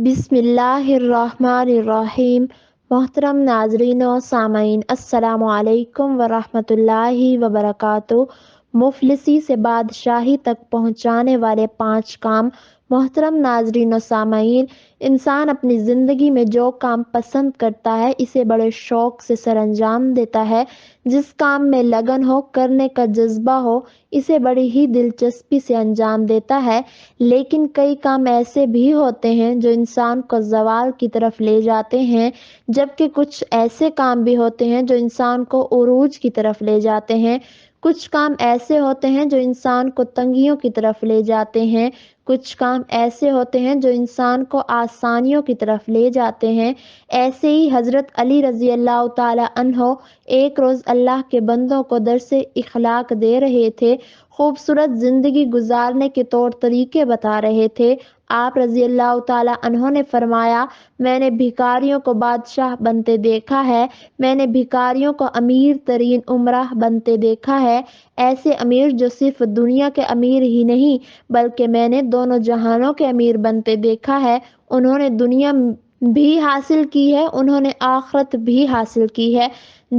بسم اللہ الرحمن الرحیم۔ محترم ناظرین و سامعین، السلام علیکم ورحمۃ اللہ وبرکاتہ۔ مفلسی سے بادشاہی تک پہنچانے والے 5 کام۔ محترم ناظرین و سامعین، انسان اپنی زندگی میں جو کام پسند کرتا ہے اسے بڑے شوق سے سر انجام دیتا ہے۔ جس کام میں لگن ہو، کرنے کا جذبہ ہو، اسے بڑی ہی دلچسپی سے انجام دیتا ہے۔ لیکن کئی کام ایسے بھی ہوتے ہیں جو انسان کو زوال کی طرف لے جاتے ہیں، جبکہ کچھ ایسے کام بھی ہوتے ہیں جو انسان کو عروج کی طرف لے جاتے ہیں۔ کچھ کام ایسے ہوتے ہیں جو انسان کو تنگیوں کی طرف لے جاتے ہیں۔ کچھ کام ایسے ہوتے ہیں جو انسان کو آسانیوں کی طرف لے جاتے ہیں۔ ایسے ہی حضرت علی رضی اللہ تعالی عنہ ایک روز اللہ کے بندوں کو درس اخلاق دے رہے تھے، خوبصورت زندگی گزارنے کے طور طریقے بتا رہے تھے۔ آپ رضی اللہ تعالی عنہ نے فرمایا، میں نے بھکاریوں کو بادشاہ بنتے دیکھا ہے، میں نے بھکاریوں کو امیر ترین امراء بنتے دیکھا ہے، ایسے امیر جو صرف دنیا کے امیر ہی نہیں بلکہ میں نے دونوں جہانوں کے امیر بنتے دیکھا ہے۔ انہوں نے دنیا بھی حاصل کی ہے، انہوں نے آخرت بھی حاصل کی ہے۔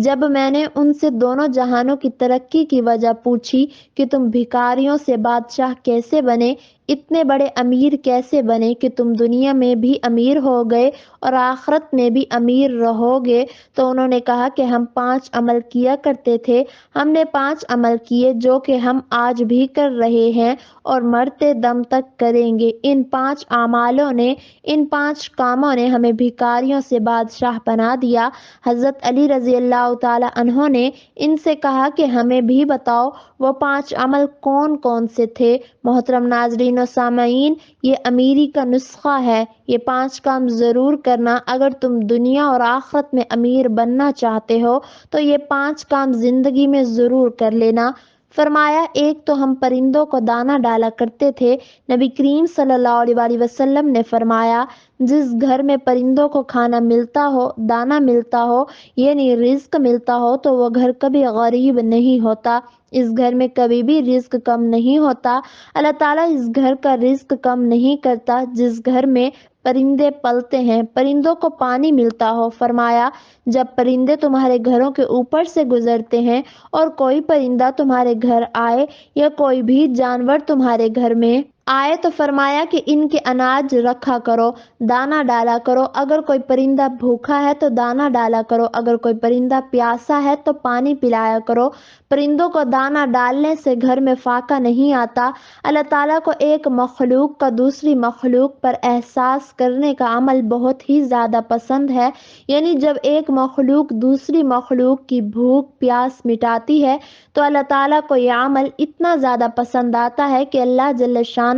جب میں نے ان سے دونوں جہانوں کی ترقی کی وجہ پوچھی کہ تم بھکاریوں سے بادشاہ کیسے بنے، اتنے بڑے امیر کیسے بنے کہ تم دنیا میں بھی امیر ہو گئے اور آخرت میں بھی امیر رہو گے، تو انہوں نے کہا کہ ہم 5 عمل کیا کرتے تھے۔ ہم نے 5 عمل کیے جو کہ ہم آج بھی کر رہے ہیں اور مرتے دم تک کریں گے۔ ان 5 اعمالوں نے، ان 5 کاموں نے ہمیں بھکاریوں سے بادشاہ بنا دیا۔ حضرت علی رضی اللہ تعالی عنہ نے ان سے کہا کہ ہمیں بھی بتاؤ وہ 5 عمل کون کون سے تھے۔ محترم ناظرین و سامعین، یہ امیری کا نسخہ ہے۔ یہ 5 کام ضرور کرنا اگر تم دنیا اور آخرت میں امیر بننا چاہتے ہو، تو یہ 5 کام زندگی میں ضرور کر لینا۔ فرمایا، ایک تو ہم پرندوں کو دانہ ڈالا کرتے تھے۔ نبی کریم صلی اللہ علیہ وسلم نے فرمایا، جس گھر میں پرندوں کو کھانا ملتا ہو، دانہ ملتا ہو، یعنی رزق ملتا ہو، تو وہ گھر کبھی غریب نہیں ہوتا، اس گھر میں کبھی بھی رزق کم نہیں ہوتا۔ اللہ تعالیٰ اس گھر کا رزق کم نہیں کرتا جس گھر میں پرندے پلتے ہیں، پرندوں کو پانی ملتا ہو۔ فرمایا، جب پرندے تمہارے گھروں کے اوپر سے گزرتے ہیں اور کوئی پرندہ تمہارے گھر آئے یا کوئی بھی جانور تمہارے گھر میں آئے تو فرمایا کہ ان کے اناج رکھا کرو، دانہ ڈالا کرو۔ اگر کوئی پرندہ بھوکا ہے تو دانہ ڈالا کرو، اگر کوئی پرندہ پیاسا ہے تو پانی پلایا کرو۔ پرندوں کو دانہ ڈالنے سے گھر میں فاقہ نہیں آتا۔ اللہ تعالیٰ کو ایک مخلوق کا دوسری مخلوق پر احساس کرنے کا عمل بہت ہی زیادہ پسند ہے، یعنی جب ایک مخلوق دوسری مخلوق کی بھوک پیاس مٹاتی ہے تو اللہ تعالیٰ کو یہ عمل اتنا زیادہ پسند آتا ہے کہ اللہ جل شانہ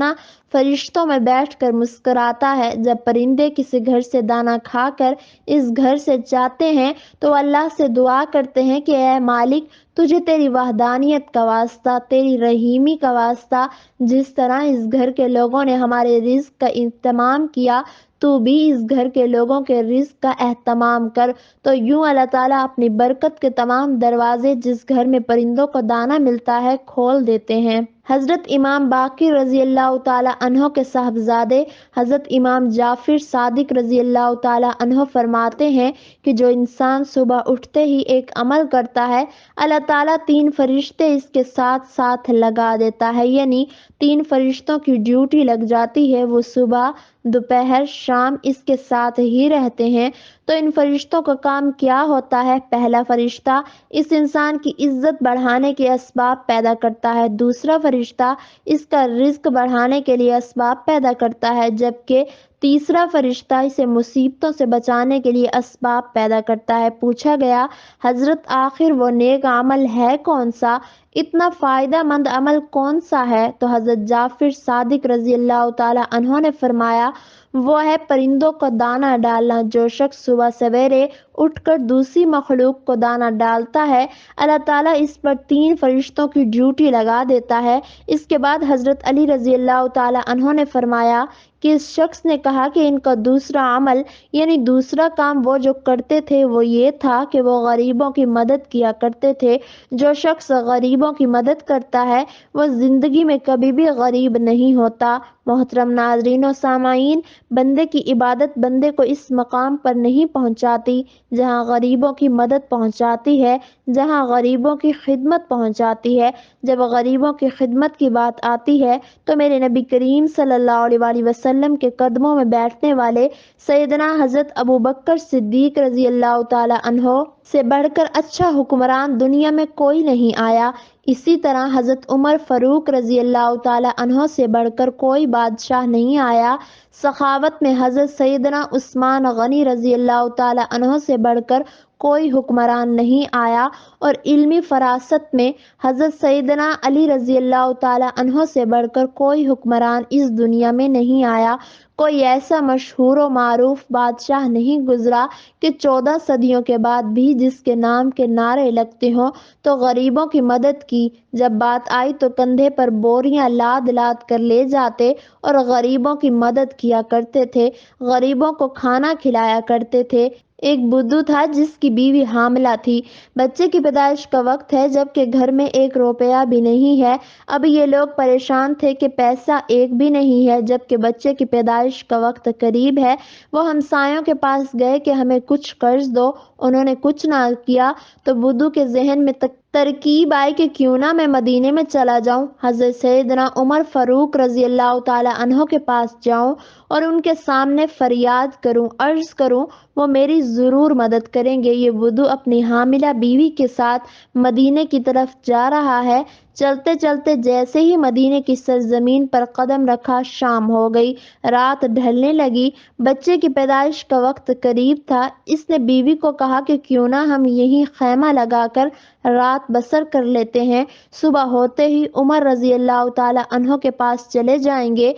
فرشتوں میں بیٹھ کر مسکراتا ہے۔ جب پرندے کسی گھر سے دانہ کھا کر اس گھر سے جاتے ہیں تو اللہ سے دعا کرتے ہیں کہ اے مالک، تجھے تیری وحدانیت کا واسطہ، تیری رحیمی کا واسطہ، جس طرح اس گھر کے لوگوں نے ہمارے رزق کا اہتمام کیا، تو بھی اس گھر کے لوگوں کے رزق کا اہتمام کر۔ تو یوں اللہ تعالیٰ اپنی برکت کے تمام دروازے جس گھر میں پرندوں کو دانہ ملتا ہے کھول دیتے ہیں۔ حضرت امام باقر رضی اللہ تعالی عنہ کے صاحبزادے حضرت امام جعفر صادق رضی اللہ تعالی عنہ فرماتے ہیں کہ جو انسان صبح اٹھتے ہی ایک عمل کرتا ہے، اللہ تعالیٰ 3 فرشتے اس کے ساتھ ساتھ لگا دیتا ہے، یعنی 3 فرشتوں کی ڈیوٹی لگ جاتی ہے، وہ صبح، دوپہر، شام اس کے ساتھ ہی رہتے ہیں۔ تو ان فرشتوں کا کام کیا ہوتا ہے؟ پہلا فرشتہ اس انسان کی عزت بڑھانے کے اسباب پیدا کرتا ہے، دوسرا فرشتہ اس کا رزق بڑھانے کے لیے اسباب پیدا کرتا ہے، جبکہ تیسرا فرشتہ اسے مصیبتوں سے بچانے کے لیے اسباب پیدا کرتا ہے۔ پوچھا گیا، حضرت آخر وہ نیک عمل ہے کون سا؟ اتنا فائدہ مند عمل کون سا ہے؟ تو حضرت جعفر صادق رضی اللہ تعالی عنہ نے فرمایا، وہ ہے پرندوں کو دانہ ڈالنا۔ جو شخص صبح سویرے اٹھ کر دوسری مخلوق کو دانہ ڈالتا ہے، اللہ تعالیٰ اس پر 3 فرشتوں کی ڈیوٹی لگا دیتا ہے۔ اس کے بعد حضرت علی رضی اللہ تعالی عنہ نے فرمایا کہ اس شخص نے کہا کہ ان کا دوسرا عمل یعنی دوسرا کام وہ جو کرتے تھے وہ یہ تھا کہ وہ غریبوں کی مدد کیا کرتے تھے۔ جو شخص غریبوں کی مدد کرتا ہے وہ زندگی میں کبھی بھی غریب نہیں ہوتا۔ محترم ناظرین و سامعین، بندے کی عبادت بندے کو اس مقام پر نہیں پہنچاتی جہاں غریبوں کی مدد پہنچاتی ہے، جہاں غریبوں کی خدمت پہنچاتی ہے۔ جب غریبوں کی خدمت کی بات آتی ہے تو میرے نبی کریم صلی اللہ علیہ وآلہ وسلم کے قدموں میں بیٹھنے والے سیدنا حضرت ابوبکر صدیق رضی اللہ تعالی عنہ سے بڑھ کر اچھا حکمران دنیا میں کوئی نہیں آیا۔ اسی طرح حضرت عمر فاروق رضی اللہ تعالی عنہ سے بڑھ کر کوئی بادشاہ نہیں آیا۔ سخاوت میں حضرت سیدنا عثمان غنی رضی اللہ تعالی عنہ سے بڑھ کر کوئی حکمران نہیں آیا، اور علمی فراست میں حضرت سیدنا علی رضی اللہ تعالی عنہ سے بڑھ کر کوئی حکمران اس دنیا میں نہیں آیا۔ کوئی ایسا مشہور و معروف بادشاہ نہیں گزرا کہ 14 صدیوں کے بعد بھی جس کے نام کے نعرے لگتے ہوں تو غریبوں کی مدد کی، جب بات آئی تو کندھے پر بوریاں لاد لاد کر لے جاتے اور غریبوں کی مدد کیا کرتے تھے، غریبوں کو کھانا کھلایا کرتے تھے۔ ایک بدھو تھا جس کی بیوی حاملہ تھی، بچے کی پیدائش کا وقت ہے جبکہ گھر میں 1 روپیہ بھی نہیں ہے۔ اب یہ لوگ پریشان تھے کہ پیسہ ایک بھی نہیں ہے جبکہ بچے کی پیدائش کا وقت قریب ہے۔ وہ ہمسایوں کے پاس گئے کہ ہمیں کچھ قرض دو، انہوں نے کچھ نہ کیا تو بدھو کے ذہن میں ترکیب آئی کہ کیوں نہ میں مدینے میں چلا جاؤں، حضرت سیدنا عمر فاروق رضی اللہ تعالی عنہ کے پاس جاؤں اور ان کے سامنے فریاد کروں، عرض کروں، وہ میری ضرور مدد کریں گے۔ یہ بدھو اپنی حاملہ بیوی کے ساتھ مدینے کی طرف جا رہا ہے۔ چلتے چلتے جیسے ہی مدینے کی سرزمین پر قدم رکھا شام ہو گئی، رات ڈھلنے لگی، بچے کی پیدائش کا وقت قریب تھا۔ اس نے بیوی کو کہا کہ کیوں نہ ہم یہیں خیمہ لگا کر رات بسر کر لیتے ہیں، صبح ہوتے ہی عمر رضی اللہ تعالی عنہ کے پاس چلے جائیں گے۔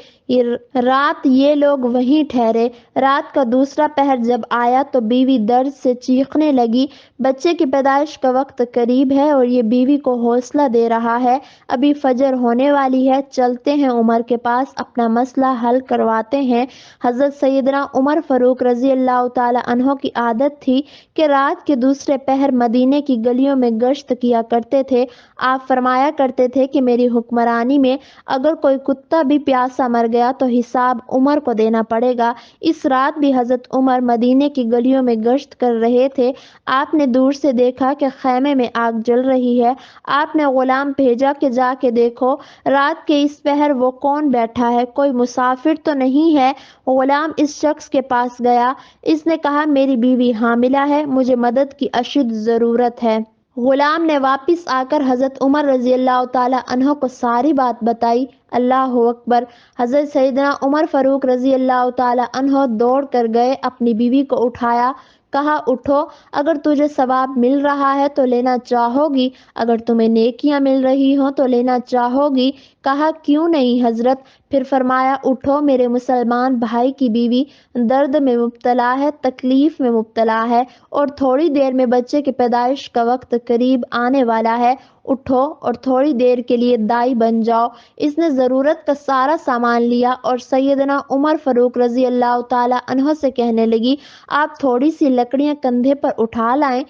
رات یہ لوگ وہیں ٹھہرے۔ رات کا دوسرا پہر جب آیا تو بیوی درد سے چیخنے لگی۔ بچے کی پیدائش کا وقت قریب ہے اور یہ بیوی کو حوصلہ دے رہا ہے، ابھی فجر ہونے والی ہے، چلتے ہیں عمر کے پاس، اپنا مسئلہ حل کرواتے ہیں۔ حضرت سیدنا عمر فاروق رضی اللہ تعالی عنہ کی عادت تھی کہ رات کے دوسرے پہر مدینے کی گلیوں میں گشت کیا کرتے تھے۔ آپ فرمایا کرتے تھے کہ میری حکمرانی میں اگر کوئی کتا بھی پیاسا مر گیا تو حساب عمر کو دینا پڑے گا۔ اس رات بھی حضرت عمر مدینے کی گلیوں میں گشت کر رہے تھے۔ آپ نے دور سے دیکھا کہ خیمے میں آگ جل رہی ہے۔ آپ نے غلام بھیجا کہ جا کے دیکھو رات کے اس پہر وہ کون بیٹھا ہے، کوئی مسافر تو نہیں ہے۔ غلام اس شخص کے پاس گیا، اس نے کہا میری بیوی حاملہ ہے، مجھے مدد کی اشد ضرورت ہے۔ غلام نے واپس آ کر حضرت عمر رضی اللہ تعالی عنہ کو ساری بات بتائی۔ اللہ اکبر! حضرت سیدنا عمر فاروق رضی اللہ تعالی عنہ دوڑ کر گئے، اپنی بیوی کو اٹھایا، کہا اٹھو، اگر تجھے ثواب مل رہا ہے تو لینا چاہو گی، اگر تمہیں نیکیاں مل رہی ہوں تو لینا چاہو گی؟ کہا کیوں نہیں حضرت؟ پھر فرمایا اٹھو، میرے مسلمان بھائی کی بیوی درد میں مبتلا ہے، تکلیف میں مبتلا ہے اور تھوڑی دیر میں بچے کی پیدائش کا وقت قریب آنے والا ہے، اٹھو اور تھوڑی دیر کے لیے دائی بن جاؤ۔ اس نے ضرورت کا سارا سامان لیا اور سیدنا عمر فاروق رضی اللہ تعالی عنہ سے کہنے لگی آپ تھوڑی سی لکڑیاں کندھے پر اٹھا لیں۔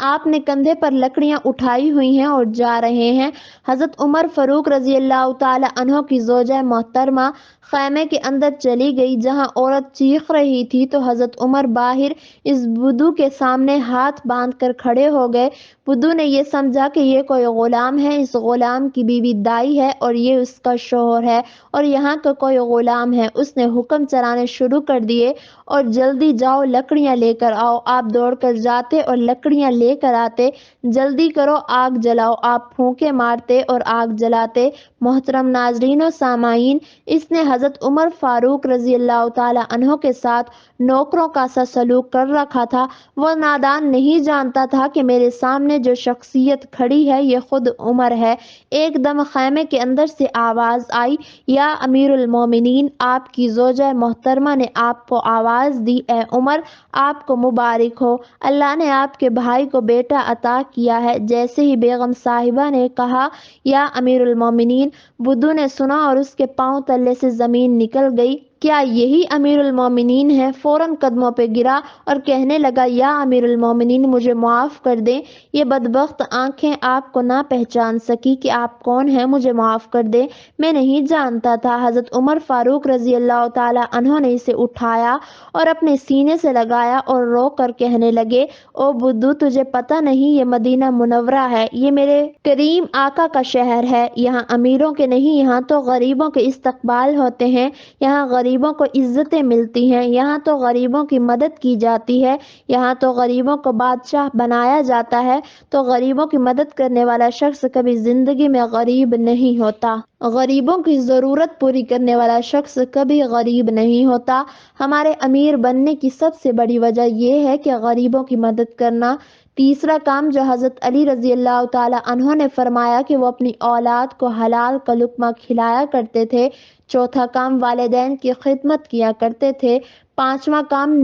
آپ نے کندھے پر لکڑیاں اٹھائی ہوئی ہیں اور جا رہے ہیں۔ حضرت عمر فاروق رضی اللہ تعالی عنہ کی زوجہ محترمہ خیمے کے اندر چلی گئی جہاں عورت چیخ رہی تھی تو حضرت عمر باہر اس بدھو کے سامنے ہاتھ باندھ کر کھڑے ہو گئے۔ بدھو نے یہ سمجھا کہ یہ کوئی غلام ہے، اس غلام کی بیوی دائی ہے اور یہ اس کا شوہر ہے اور یہاں کا کوئی غلام ہے۔ اس نے حکم چلانے شروع کر دیے اور جلدی جاؤ لکڑیاں لے کر آؤ۔ آپ دوڑ کر جاتے اور لکڑیاں لے کر آتے، جلدی کرو آگ جلاؤ، آپ پھونکے مارتے اور آگ جلاتے۔ محترم ناظرین و سامعین، اس نے حضرت عمر فاروق رضی اللہ تعالی عنہ کے ساتھ نوکروں کا سا سلوک کر رکھا تھا۔ وہ نادان نہیں جانتا تھا کہ میرے سامنے جو شخصیت کھڑی ہے یہ خود عمر ہے۔ ایک دم خیمے کے اندر سے آواز آئی، یا امیر المومنین! آپ کی زوجہ محترمہ نے آپ کو آواز دی، اے عمر آپ کو مبارک ہو، اللہ نے آپ کے بھائی کو بیٹا عطا کیا ہے۔ جیسے ہی بیگم صاحبہ نے کہا یا امیر المومنین، بدھو نے سنا اور اس کے پاؤں تلے سے زمین نکل گئی۔ کیا یہی امیر المومنین ہے؟ فوراً قدموں پہ گرا اور کہنے لگا یا امیر المومنین مجھے معاف کر دیں، یہ بدبخت آنکھیں آپ کو نہ پہچان سکی کہ آپ کون ہیں، مجھے معاف کر دیں، میں نہیں جانتا تھا۔ حضرت عمر فاروق رضی اللہ تعالی عنہ نے اسے اٹھایا اور اپنے سینے سے لگایا اور رو کر کہنے لگے او بدو، تجھے پتہ نہیں یہ مدینہ منورہ ہے، یہ میرے کریم آقا کا شہر ہے، یہاں امیروں کے نہیں، یہاں تو غریبوں کے استقبال ہوتے ہیں، یہاں غریبوں کو عزتیں ملتی ہیں، یہاں تو غریبوں کی مدد کی جاتی ہے، یہاں تو غریبوں کو بادشاہ بنایا جاتا ہے، تو غریبوں کی مدد کرنے والا شخص کبھی زندگی میں غریب نہیں ہوتا۔ غریبوں کی ضرورت پوری کرنے والا شخص کبھی غریب نہیں ہوتا۔ ہمارے امیر بننے کی سب سے بڑی وجہ یہ ہے کہ غریبوں کی مدد کرنا۔ تیسرا کام جو حضرت علی رضی اللہ تعالی عنہ نے فرمایا کہ وہ اپنی اولاد کو حلال کا لقمہ کھلایا کرتے تھے۔ چوتھا کام والدین کی خدمت کیا کرتے تھے۔ پانچواں کام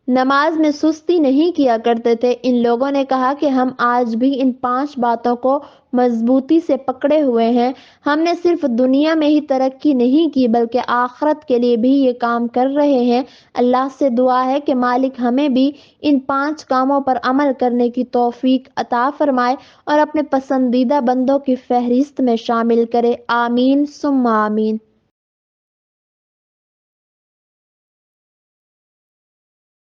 نماز میں سستی نہیں کیا کرتے تھے۔ ان لوگوں نے کہا کہ ہم آج بھی ان 5 باتوں کو مضبوطی سے پکڑے ہوئے ہیں۔ ہم نے صرف دنیا میں ہی ترقی نہیں کی بلکہ آخرت کے لیے بھی یہ کام کر رہے ہیں۔ اللہ سے دعا ہے کہ مالک ہمیں بھی ان 5 کاموں پر عمل کرنے کی توفیق عطا فرمائے اور اپنے پسندیدہ بندوں کی فہرست میں شامل کرے۔ آمین ثم آمین۔